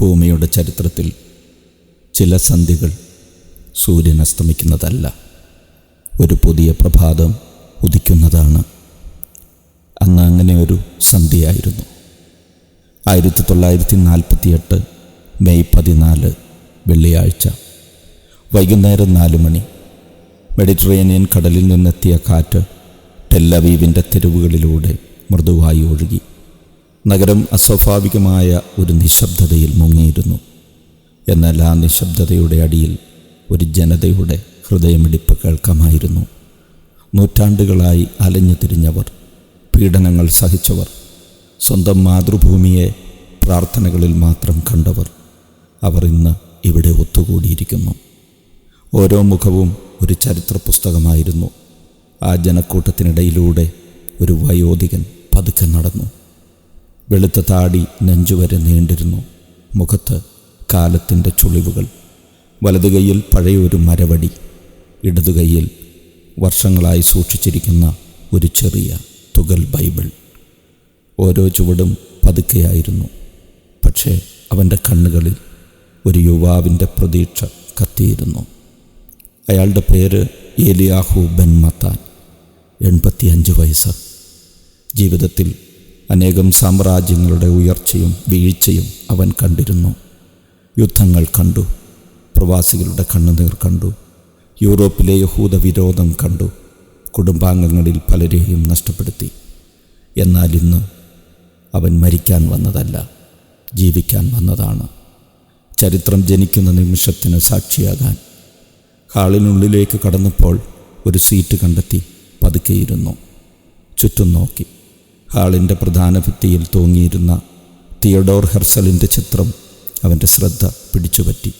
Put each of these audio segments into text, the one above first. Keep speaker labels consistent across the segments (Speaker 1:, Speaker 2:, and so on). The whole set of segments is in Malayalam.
Speaker 1: ഭൂമിയുടെ ചരിത്രത്തിൽ ചില സന്ധ്യകൾ സൂര്യൻ അസ്തമിക്കുന്നതല്ല, ഒരു പുതിയ പ്രഭാതം ഉദിക്കുന്നതാണ്. അന്ന് അങ്ങനെ ഒരു സന്ധ്യയായിരുന്നു. 1948 മെയ് 14 വെള്ളിയാഴ്ച വൈകുന്നേരം 4 മണി. മെഡിറ്ററേനിയൻ കടലിൽ നിന്നെത്തിയ കാറ്റ് ടെല്ലവീവിൻ്റെ തെരുവുകളിലൂടെ മൃദുവായി ഒഴുകി. നഗരം അസ്വാഭാവികമായ ഒരു നിശബ്ദതയിൽ മുങ്ങിയിരുന്നു. എന്നാൽ ആ നിശബ്ദതയുടെ അടിയിൽ ഒരു ജനതയുടെ ഹൃദയമിടിപ്പ് കേൾക്കാമായിരുന്നു. നൂറ്റാണ്ടുകളായി അലഞ്ഞു തിരിഞ്ഞവർ, പീഡനങ്ങൾ സഹിച്ചവർ, സ്വന്തം മാതൃഭൂമിയെ പ്രാർത്ഥനകളിൽ മാത്രം കണ്ടവർ, അവർ ഇന്ന് ഇവിടെ ഒത്തുകൂടിയിരിക്കുന്നു. ഓരോ മുഖവും ഒരു ചരിത്ര പുസ്തകമായിരുന്നു. ആ ജനക്കൂട്ടത്തിനിടയിലൂടെ ഒരു വയോധികൻ പതുക്കെ നടന്നു. വെളുത്ത താടി നെഞ്ചുവരെ നീണ്ടിരുന്നു. മുഖത്ത് കാലത്തിൻ്റെ ചുളിവുകൾ. വലതുകൈയിൽ പഴയൊരു മരവടി, ഇടതുകൈയിൽ വർഷങ്ങളായി സൂക്ഷിച്ചിരിക്കുന്ന ഒരു ചെറിയ തുകൽ ബൈബിൾ. ഓരോ ചുവടും പതുക്കെയായിരുന്നു. പക്ഷേ അവൻ്റെ കണ്ണുകളിൽ ഒരു യുവാവിൻ്റെ പ്രതീക്ഷ കത്തിയിരുന്നു. അയാളുടെ പേര് ഏലിയാഹു ബെൻ മത്താൻ. 85 വയസ്സ്. ജീവിതത്തിൽ അനേകം സാമ്രാജ്യങ്ങളുടെ ഉയർച്ചയും വീഴ്ചയും അവൻ കണ്ടിരുന്നു. യുദ്ധങ്ങൾ കണ്ടു, പ്രവാസികളുടെ കണ്ണുനീർ കണ്ടു, യൂറോപ്പിലെ യഹൂദ വിരോധം കണ്ടു, കുടുംബാംഗങ്ങളിൽ പലരെയും നഷ്ടപ്പെടുത്തി. എന്നാൽ ഇന്ന് അവൻ മരിക്കാൻ വന്നതല്ല, ജീവിക്കാൻ വന്നതാണ്. ചരിത്രം ജനിക്കുന്ന നിമിഷത്തിന് സാക്ഷിയാകാൻ. ഹാളിനുള്ളിലേക്ക് കടന്നപ്പോൾ ഒരു സീറ്റ് കണ്ടെത്തി പതുക്കെയിരുന്നു. ചുറ്റും നോക്കി. ഹാളിൻ്റെ പ്രധാന ഭിത്തിയിൽ തൂങ്ങിയിരുന്ന തിയഡോർ ഹെർസലിൻ്റെ ചിത്രം അവൻ്റെ ശ്രദ്ധ പിടിച്ചുപറ്റി.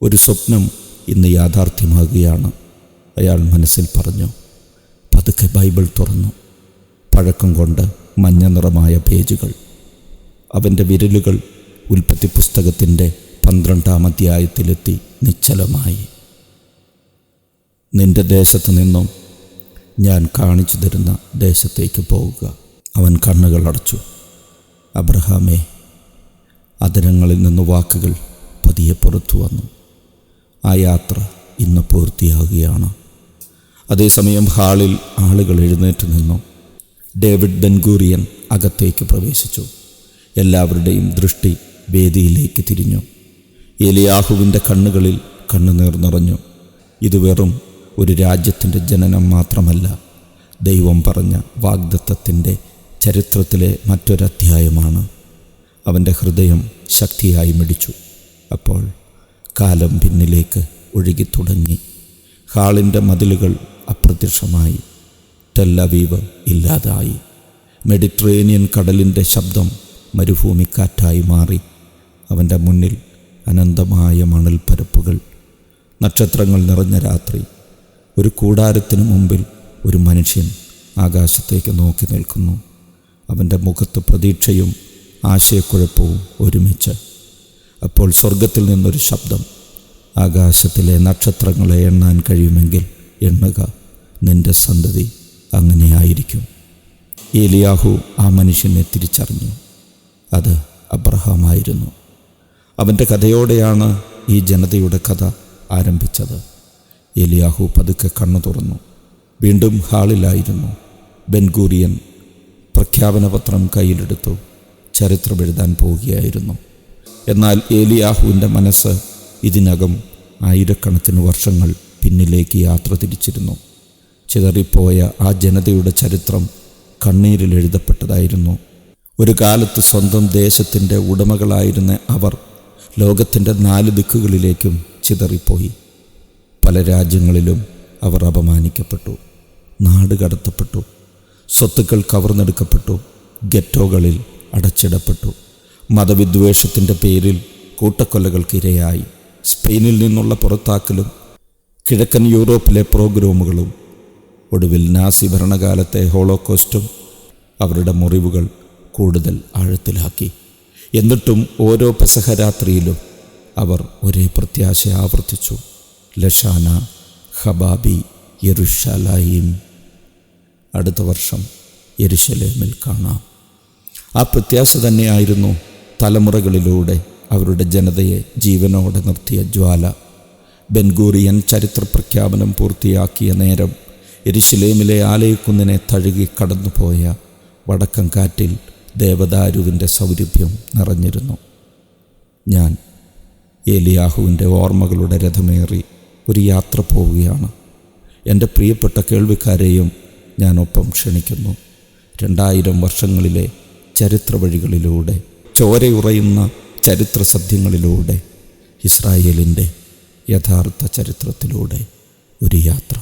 Speaker 1: ഒരു സ്വപ്നം ഇന്ന് യാഥാർത്ഥ്യമാകുകയാണ്, അയാൾ മനസ്സിൽ പറഞ്ഞു. പതുക്കെ ബൈബിൾ തുറന്നു. പഴക്കം കൊണ്ട് മഞ്ഞ നിറമായ പേജുകൾ. അവൻ്റെ വിരലുകൾ ഉൽപ്പത്തി പുസ്തകത്തിൻ്റെ 12-ാം അധ്യായത്തിലെത്തി നിശ്ചലമായി. നിന്റെ ദേശത്ത് നിന്നും ഞാൻ കാണിച്ചു തരുന്ന ദേശത്തേക്ക് പോവുക. അവൻ കണ്ണുകൾ അടച്ചു. അബ്രഹാമേ. അധരങ്ങളിൽ നിന്ന് വാക്കുകൾ പതിയെ പുറത്തു വന്നു. ആ യാത്ര ഇന്ന് പൂർത്തിയാകുകയാണ്. അതേസമയം ഹാളിൽ ആളുകൾ എഴുന്നേറ്റ് നിന്നു. ഡേവിഡ് ബെൻഗൂറിയൻ അകത്തേക്ക് പ്രവേശിച്ചു. എല്ലാവരുടെയും ദൃഷ്ടി വേദിയിലേക്ക് തിരിഞ്ഞു. ഏലിയാഹുവിൻ്റെ കണ്ണുകളിൽ കണ്ണുനീർ നിറഞ്ഞു. ഇത് വെറും ഒരു രാജ്യത്തിൻ്റെ ജനനം മാത്രമല്ല, ദൈവം പറഞ്ഞ വാഗ്ദത്തത്തിൻ്റെ ചരിത്രത്തിലെ മറ്റൊരധ്യായമാണ്. അവൻ്റെ ഹൃദയം ശക്തിയായി മിടിച്ചു. അപ്പോൾ കാലം പിന്നിലേക്ക് ഒഴുകി തുടങ്ങി. ഹാളിൻ്റെ മതിലുകൾ അപ്രത്യക്ഷമായി. ടെല്ലവീവ് ഇല്ലാതായി. മെഡിറ്ററേനിയൻ കടലിൻ്റെ ശബ്ദം മരുഭൂമിക്കാറ്റായി മാറി. അവൻ്റെ മുന്നിൽ അനന്തമായ മണൽപ്പരപ്പുകൾ, നക്ഷത്രങ്ങൾ നിറഞ്ഞ രാത്രി. ഒരു കൂടാരത്തിനു മുമ്പിൽ ഒരു മനുഷ്യൻ ആകാശത്തേക്ക് നോക്കി നിൽക്കുന്നു. അവൻ്റെ മുഖത്ത് പ്രതീക്ഷയും ആശയക്കുഴപ്പവും ഒരുമിച്ച്. അപ്പോൾ സ്വർഗത്തിൽ നിന്നൊരു ശബ്ദം, ആകാശത്തിലെ നക്ഷത്രങ്ങളെ എണ്ണാൻ കഴിയുമെങ്കിൽ എണ്ണുക, നിന്റെ സന്തതി അങ്ങനെയായിരിക്കും. ഏലിയാഹു ആ മനുഷ്യനെ തിരിച്ചറിഞ്ഞു. അത് അബ്രഹാമായിരുന്നു. അവൻ്റെ കഥയോടെയാണ് ഈ ജനതയുടെ കഥ ആരംഭിച്ചത്. ഏലിയാഹു പതുക്കെ കണ്ണു തുറന്നു. വീണ്ടും ഹാളിലായിരുന്നു. ബെൻഗൂറിയൻ പ്രഖ്യാപനപത്രം കയ്യിലെടുത്തു. ചരിത്രമെഴുതാൻ പോവുകയായിരുന്നു. എന്നാൽ ഏലിയാഹുവിൻ്റെ മനസ്സ് ഇതിനകം ആയിരക്കണക്കിന് വർഷങ്ങൾ പിന്നിലേക്ക് യാത്ര തിരിച്ചിരുന്നു. ചിതറിപ്പോയ ആ ജനതയുടെ ചരിത്രം കണ്ണീരിൽ എഴുതപ്പെട്ടതായിരുന്നു. ഒരു കാലത്ത് സ്വന്തം ദേശത്തിൻ്റെ ഉടമകളായിരുന്ന അവർ ലോകത്തിൻ്റെ 4 ദിക്കുകളിലേക്കും ചിതറിപ്പോയി. പല രാജ്യങ്ങളിലും അവർ അപമാനിക്കപ്പെട്ടു, നാട് കടത്തപ്പെട്ടു, സ്വത്തുക്കൾ കവർന്നെടുക്കപ്പെട്ടു, ഗെറ്റോകളിൽ അടച്ചിടപ്പെട്ടു. മതവിദ്വേഷത്തിൻ്റെ പേരിൽ കൂട്ടക്കൊലകൾക്കിരയായി. സ്പെയിനിൽ നിന്നുള്ള പുറത്താക്കലും കിഴക്കൻ യൂറോപ്പിലെ പോഗ്രോമുകളും ഒടുവിൽ നാസി ഭരണകാലത്തെ ഹോളോകോസ്റ്റും അവരുടെ മുറിവുകൾ കൂടുതൽ ആഴത്തിലാക്കി. എന്നിട്ടും ഓരോ പെസഹ രാത്രിയിലും അവർ ഒരേ പ്രത്യാശ ആവർത്തിച്ചു: ലഷാന ഹബാബി യെരുശലേം. അടുത്ത വർഷം യെരുശലേമിൽ കാണാം. ആ പ്രത്യാശ തന്നെയായിരുന്നു തലമുറകളിലൂടെ അവരുടെ ജനതയെ ജീവനോടെ നിർത്തിയ ജ്വാല. ബെൻഗൂറിയൻ ചരിത്ര പ്രഖ്യാപനം പൂർത്തിയാക്കിയ നേരം യെരുശലേമിലെ ആലയക്കുന്നിനെ തഴുകി കടന്നുപോയ വടക്കൻ കാറ്റിൽ ദേവദാരുവിൻ്റെ സൗരഭ്യം നിറഞ്ഞിരുന്നു. ഞാൻ ഏലിയാഹുവിൻ്റെ ഓർമ്മകളുടെ രഥമേറി ഒരു യാത്ര പോവുകയാണ്. എൻ്റെ പ്രിയപ്പെട്ട കേൾവിക്കാരെയും ഞാനൊപ്പം ക്ഷണിക്കുന്നു. 2000 വർഷങ്ങളിലെ ചരിത്ര വഴികളിലൂടെ, ചോരയുറയുന്ന ചരിത്ര സത്യങ്ങളിലൂടെ, ഇസ്രായേലിൻ്റെ യഥാർത്ഥ ചരിത്രത്തിലൂടെ ഒരു യാത്ര.